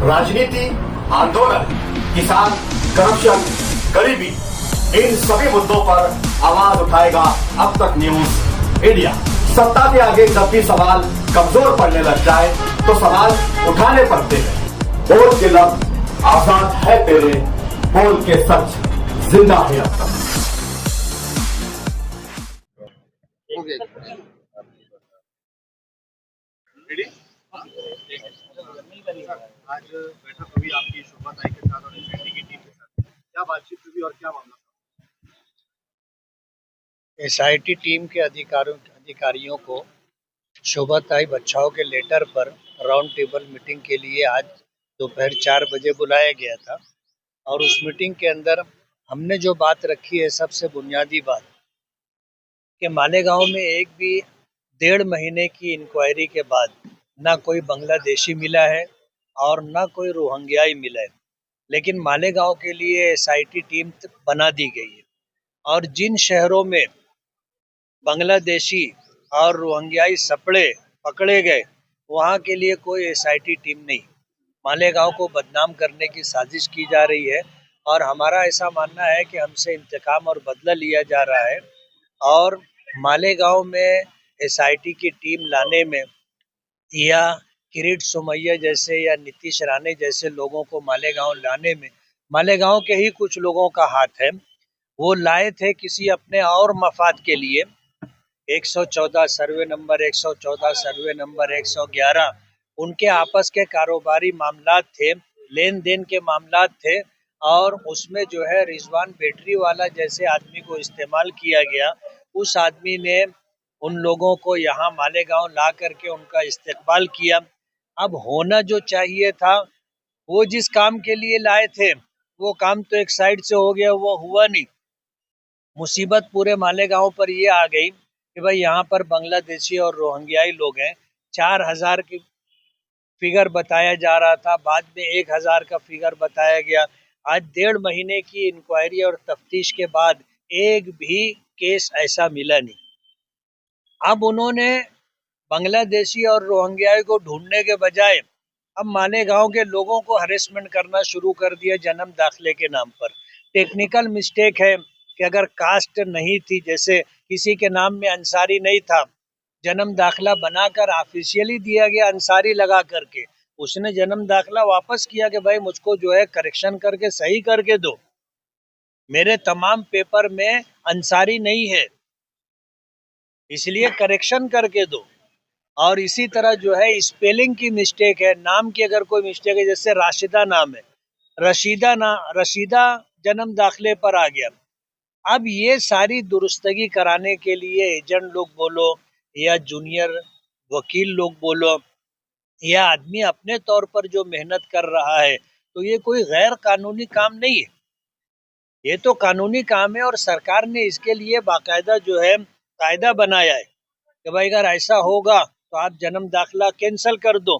राजनीति, आंदोलन, किसान, करप्शन, गरीबी, इन सभी मुद्दों पर आवाज उठाएगा अब तक न्यूज इंडिया। सत्ता के आगे जब भी सवाल कमजोर पड़ने लग जाए तो सवाल उठाने पड़ते हैं। बोल के लफ्ज आजाद है तेरे, बोल के सच जिंदा है अब तक। आज बैठक हुई आपकी शोभा ताई के साथ और एसआईटी की टीम के साथ, क्या बातचीत हुई और क्या मामला था? एसआईटी टीम के अधिकारियों को शोभा ताई बच्चाओं के लेटर पर राउंड टेबल मीटिंग के लिए आज दोपहर 4 बजे बुलाया गया था और उस मीटिंग के अंदर हमने जो बात रखी है, सबसे बुनियादी बात कि मालेगांव में एक भी 1.5 महीने की इंक्वायरी के बाद ना कोई बांग्लादेशी मिला है और ना कोई रोहिंग्याई मिला है, लेकिन मालेगांव के लिए एसआईटी टीम बना दी गई है और जिन शहरों में बांग्लादेशी और रोहिंग्याई सपड़े पकड़े गए वहां के लिए कोई एसआईटी टीम नहीं। मालेगांव को बदनाम करने की साजिश की जा रही है और हमारा ऐसा मानना है कि हमसे इंतकाम और बदला लिया जा रहा है और मालेगांव में एसआईटी की टीम लाने में या किरीट सोमैया जैसे या नीतीश राणे जैसे लोगों को मालेगांव लाने में मालेगांव के ही कुछ लोगों का हाथ है। वो लाए थे किसी अपने और मफाद के लिए। 114 सर्वे नंबर 114 सर्वे नंबर 111 उनके आपस के कारोबारी मामलात थे, लेन देन के मामलात थे और उसमें जो है रिजवान बैटरी वाला जैसे आदमी को इस्तेमाल किया गया। उस आदमी ने उन लोगों को यहाँ मालेगांव ला करके उनका इस्तेकबाल किया। अब होना जो चाहिए था, वो जिस काम के लिए लाए थे वो काम तो एक साइड से हो गया, वो हुआ नहीं। मुसीबत पूरे मालेगांव पर ये आ गई कि भाई यहाँ पर बांग्लादेशी और रोहिंग्याई लोग हैं। 4000 की फिगर बताया जा रहा था, बाद में 1000 का फिगर बताया गया। आज 1.5 महीने की इंक्वायरी और तफ्तीश के बाद एक भी केस ऐसा मिला नहीं। अब उन्होंने बांग्लादेशी और रोहिंग्याई को ढूंढने के बजाय अब मालेगांव के लोगों को हरेसमेंट करना शुरू कर दिया जन्म दाखिले के नाम पर। टेक्निकल मिस्टेक है कि अगर कास्ट नहीं थी, जैसे किसी के नाम में अंसारी नहीं था, जन्म दाखिला बनाकर ऑफिशियली दिया गया अंसारी लगा करके, उसने जन्म दाखिला वापस किया कि भाई मुझको जो है करेक्शन करके सही करके दो, मेरे तमाम पेपर में अंसारी नहीं है इसलिए करेक्शन करके दो। और इसी तरह जो है स्पेलिंग की मिस्टेक है, नाम की अगर कोई मिस्टेक है, जैसे राशिदा नाम है, रशीदा जन्म दाखिले पर आ गया। अब ये सारी दुरुस्तगी कराने के लिए एजेंट लोग बोलो या जूनियर वकील लोग बोलो या आदमी अपने तौर पर जो मेहनत कर रहा है, तो ये कोई गैर कानूनी काम नहीं है, ये तो कानूनी काम है और सरकार ने इसके लिए बाकायदा जो है कायदा बनाया है कि भाई अगर ऐसा होगा तो आप जन्म दाखिला कैंसिल कर दो।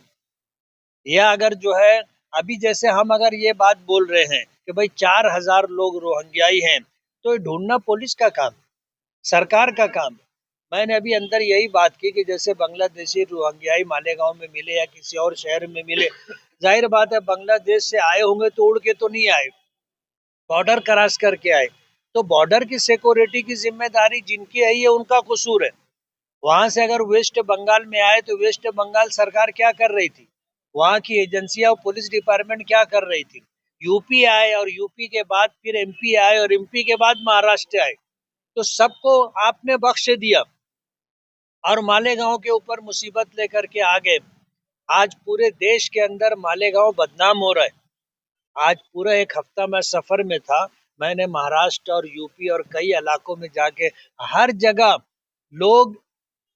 या अगर जो है अभी जैसे हम अगर ये बात बोल रहे हैं कि भाई 4000 लोग रोहिंग्याई हैं, तो ये ढूंढना पुलिस का काम, सरकार का काम है। मैंने अभी अंदर यही बात की कि जैसे बांग्लादेशी रोहिंग्याई मालेगांव में मिले या किसी और शहर में मिले, जाहिर बात है बांग्लादेश से आए होंगे तो उड़ के तो नहीं आए, बॉर्डर क्रॉस करके आए, तो बॉर्डर की सिक्योरिटी की जिम्मेदारी जिनकी है ये उनका कसूर है। वहां से अगर वेस्ट बंगाल में आए तो वेस्ट बंगाल सरकार क्या कर रही थी, वहां की एजेंसियां और पुलिस डिपार्टमेंट क्या कर रही थी। यूपी आए और यूपी के बाद फिर एमपी आए और एमपी के बाद महाराष्ट्र आए, तो सबको आपने बख्श दिया और मालेगांव के ऊपर मुसीबत लेकर के आ गए। आज पूरे देश के अंदर मालेगांव बदनाम हो रहा है। आज पूरा एक हफ्ता मैं सफर में था, मैंने महाराष्ट्र और यूपी और कई इलाकों में जाके हर जगह लोग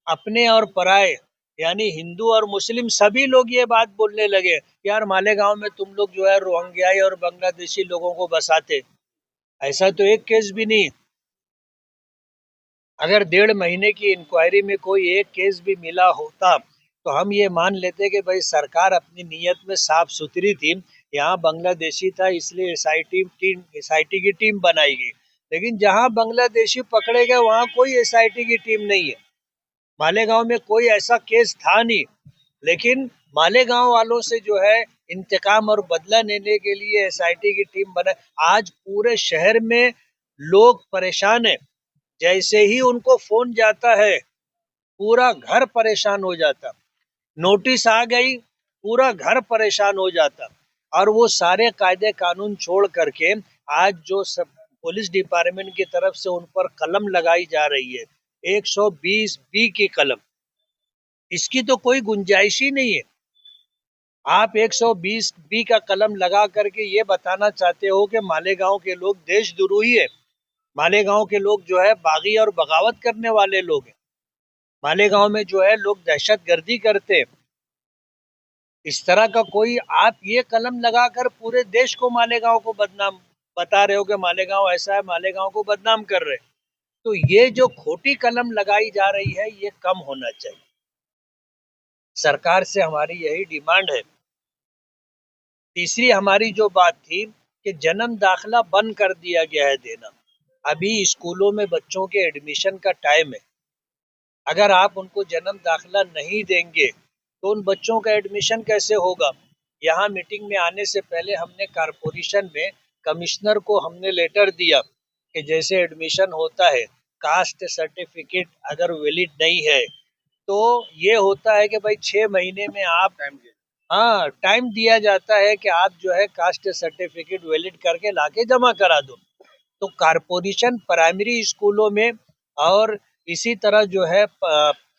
अपने और पराए यानी हिंदू और मुस्लिम सभी लोग ये बात बोलने लगे, यार मालेगांव में तुम लोग जो है रोहिंग्याई और बांग्लादेशी लोगों को बसाते, ऐसा तो एक केस भी नहीं। अगर 1.5 महीने की इंक्वायरी में कोई एक केस भी मिला होता तो हम ये मान लेते कि भाई सरकार अपनी नीयत में साफ सुथरी थी, यहाँ बांग्लादेशी था इसलिए एसआईटी की टीम बनाई गई। लेकिन जहाँ बांग्लादेशी पकड़े गए वहाँ कोई एसआईटी की टीम नहीं है। मालेगांव में कोई ऐसा केस था नहीं, लेकिन मालेगांव वालों से जो है इंतकाम और बदला लेने के लिए एसआईटी की टीम बना। आज पूरे शहर में लोग परेशान हैं। जैसे ही उनको फोन जाता है पूरा घर परेशान हो जाता। नोटिस आ गई पूरा घर परेशान हो जाता। और वो सारे कायदे कानून छोड़ करके आज जो सब पुलिस डिपार्टमेंट की तरफ से उन पर कलम लगाई जा रही है 120 बी की कलम, इसकी तो कोई गुंजाइश ही नहीं है। आप 120 बी का कलम लगा करके ये बताना चाहते हो कि मालेगांव के लोग देशद्रोही है, मालेगांव के लोग जो है बागी और बगावत करने वाले लोग हैं, मालेगांव में जो है लोग दहशतगर्दी करते हैं। इस तरह का कोई आप ये कलम लगाकर पूरे देश को मालेगांव को बदनाम बता रहे हो कि मालेगांव ऐसा है, मालेगांव को बदनाम कर रहे हैं। तो ये जो खोटी कलम लगाई जा रही है ये कम होना चाहिए। सरकार से हमारी यही डिमांड है। तीसरी हमारी जो बात थी कि जन्म दाखिला बंद कर दिया गया है देना। अभी स्कूलों में बच्चों के एडमिशन का टाइम है। अगर आप उनको जन्म दाखिला नहीं देंगे तो उन बच्चों का एडमिशन कैसे होगा। यहाँ मीटिंग में आने से पहले हमने कारपोरेशन में कमिश्नर को हमने लेटर दिया कि जैसे एडमिशन होता है कास्ट सर्टिफिकेट अगर वैलिड नहीं है तो ये होता है कि भाई 6 महीने में आप टाइम दिया जाता है कि आप जो है कास्ट सर्टिफिकेट वैलिड करके लाके जमा करा दो। तो कारपोरेशन प्राइमरी स्कूलों में और इसी तरह जो है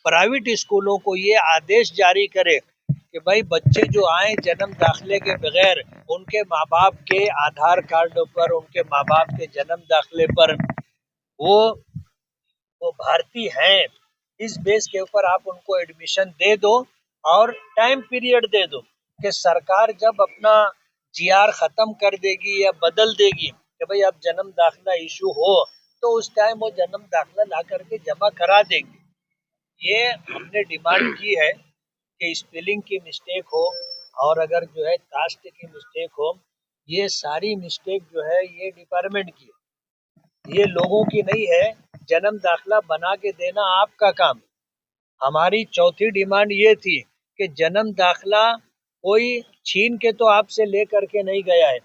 प्राइवेट स्कूलों को ये आदेश जारी करे कि भाई बच्चे जो आए जन्म दाखिले के बगैर उनके माँ बाप के आधार कार्ड पर, उनके माँ बाप के जन्म दाखिले पर वो भारतीय हैं, इस बेस के ऊपर आप उनको एडमिशन दे दो और टाइम पीरियड दे दो कि सरकार जब अपना जीआर खत्म कर देगी या बदल देगी कि भाई अब जन्म दाखिला इशू हो तो उस टाइम वो जन्म दाखिला ला करके जमा करा देंगे। ये हमने डिमांड की है कि स्पेलिंग की मिस्टेक हो और अगर जो है कास्ट की मिस्टेक हो, ये सारी मिस्टेक जो है ये डिपार्टमेंट की है, ये लोगों की नहीं है। जन्म दाखिला बना के देना आपका काम। हमारी चौथी डिमांड ये थी कि जन्म दाखिला कोई छीन के तो आपसे ले करके नहीं गया है।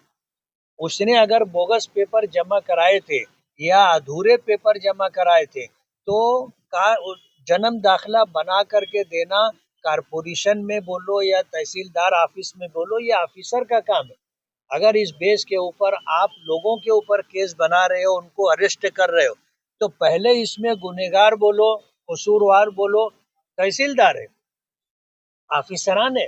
उसने अगर बोगस पेपर जमा कराए थे या अधूरे पेपर जमा कराए थे तो जन्म दाखिला बना करके देना कारपोरेशन में बोलो या तहसीलदार ऑफिस में बोलो, ये ऑफिसर का काम है। अगर इस बेस के ऊपर आप लोगों के ऊपर केस बना रहे हो, उनको अरेस्ट कर रहे हो, तो पहले इसमें गुनहगार बोलो, कसूरवार बोलो तहसीलदार है, ऑफिसरान है।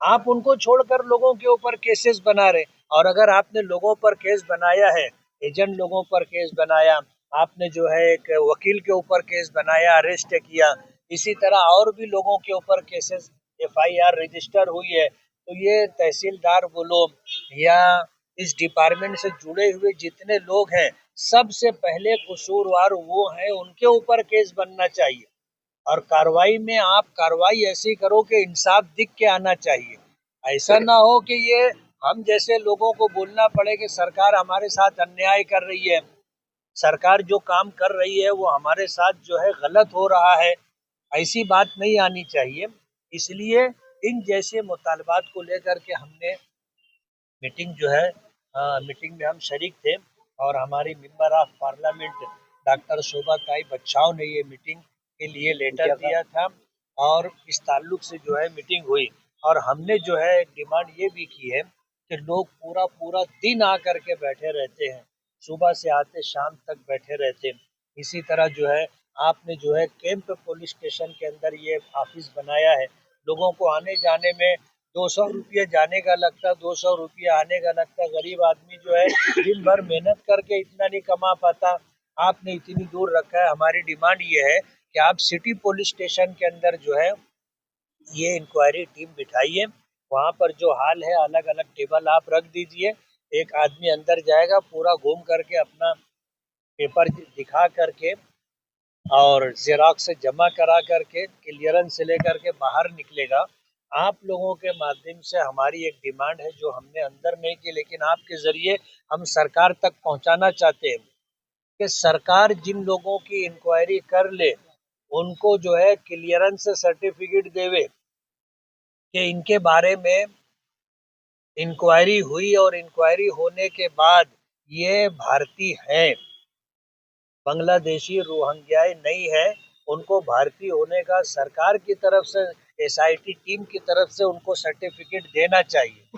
आप उनको छोड़कर लोगों के ऊपर केसेस बना रहे। और अगर आपने लोगों पर केस बनाया है, एजेंट लोगों पर केस बनाया, आपने जो है एक वकील के ऊपर केस बनाया, अरेस्ट किया, इसी तरह और भी लोगों के ऊपर केसेस एफआईआर रजिस्टर हुई है, तो ये तहसीलदार बोलो या इस डिपार्टमेंट से जुड़े हुए जितने लोग हैं सबसे पहले कसूरवार वो हैं, उनके ऊपर केस बनना चाहिए। और कार्रवाई में आप कार्रवाई ऐसी करो कि इंसाफ दिख के आना चाहिए। ऐसा ना हो कि ये हम जैसे लोगों को बोलना पड़े कि सरकार हमारे साथ अन्याय कर रही है, सरकार जो काम कर रही है वो हमारे साथ जो है गलत हो रहा है, ऐसी बात नहीं आनी चाहिए। इसलिए इन जैसे मुतालबात को लेकर के हमने मीटिंग जो है मीटिंग में हम शरीक थे और हमारी मेंबर ऑफ पार्लियामेंट डॉक्टर शोभा ताई बच्चाओं ने ये मीटिंग के लिए लेटर दिया था और इस ताल्लुक से जो है मीटिंग हुई। और हमने जो है डिमांड ये भी की है कि लोग पूरा पूरा दिन आकर के बैठे रहते हैं, सुबह से आते शाम तक बैठे रहते हैं। इसी तरह जो है आपने जो है कैंप पुलिस स्टेशन के अंदर ये ऑफिस बनाया है, लोगों को आने जाने में 200 रुपये जाने का लगता, 200 रुपया आने का लगता। गरीब आदमी जो है दिन भर मेहनत करके इतना नहीं कमा पाता, आपने इतनी दूर रखा है। हमारी डिमांड ये है कि आप सिटी पुलिस स्टेशन के अंदर जो है ये इंक्वायरी टीम बिठाइए, वहाँ पर जो हाल है अलग अलग टेबल आप रख दीजिए, एक आदमी अंदर जाएगा पूरा घूम करके अपना पेपर दिखा करके और जेरॉक्स से जमा करा करके क्लियरेंस से लेकर के बाहर निकलेगा। आप लोगों के माध्यम से हमारी एक डिमांड है जो हमने अंदर नहीं की लेकिन आपके जरिए हम सरकार तक पहुंचाना चाहते हैं कि सरकार जिन लोगों की इंक्वायरी कर ले उनको जो है क्लियरेंस सर्टिफिकेट देवे। कि इनके बारे में इंक्वायरी हुई और इंक्वायरी होने के बाद ये भारतीय हैं, बांग्लादेशी रोहिंग्याई नहीं है। उनको भारतीय होने का सरकार की तरफ से, एसआईटी टीम की तरफ से उनको सर्टिफिकेट देना चाहिए।